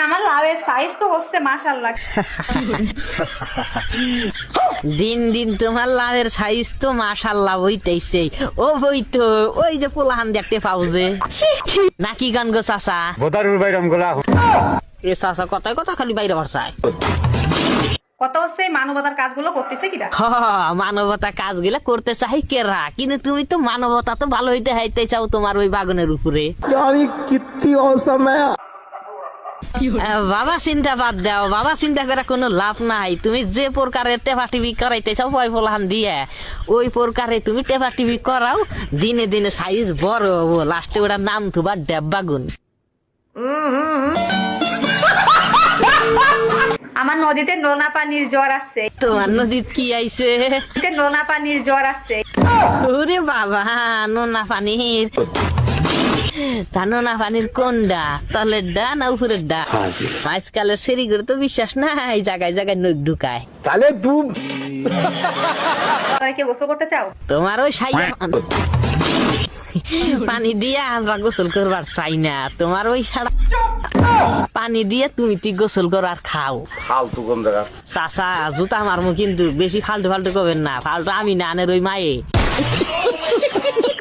আমার লাউয়ের সাইজ তো হচ্ছে মাশাআল্লাহ। দিন দিন তোমার লাভের সাইজ তো মাশাআল্লাহ হইতেইছে। ও বই তো ওই যে পোলাহান দেখতে পাও যে নাকি গান গো চাচা বোতারুর বাইরাম গোলা এ চাচা কথায় কথা খালি বাইরে ভাষায় কত হচ্ছে এই মানবতার কাজগুলো করতেছে কিরা? মানবতা কাজগুলা করতে চাই কেরা, কিন্তু তুমি তো মানবতা তো ভালো হইতে হাইতে চাও তোমার ওই বাগানের উপরে। বাবা চিন্তা বাদ দাও, বাবা চিন্তা করে কোনো লাভ নাই। তুমি যে প্রকারের টেপা টিভি করাইতে চাও ওই ফলাহান দিয়ে ওই প্রকারে তুমি টেপা টিভি করাও, দিনে দিনে সাইজ বড় হবো, লাস্টে ওটার নাম থুবার ডেব্বাগুন। আমার নদীতে নোনা পানির জ্বর আসছে। তোমার নদীত কি আইছে? নোনা পানির জ্বর আসছে। ওরে বাবা, নোনা পানির তা নোনা পানির কোনটা, তলের ডা না উপরের ডা? আজকালের সেরি করে তো বিশ্বাস নাই, জায়গায় জায়গায় নখ ঢুকায়। তাহলে তুই তোমরা কি গোসল করতে চাও? তোমার ওই সাইয়া পানি দিয়ে আমরা গোসল করবার চাই না। তোমার ওই সারা পানি দিয়ে তুমি তুই গোসল করো আর খাও। ফালতু কম দেখা চাচা জুতা মারমু কিন্তু বেশি ফালতু ফালতু করবেন না, ফালতু আমি না আনের ওই মায়ে।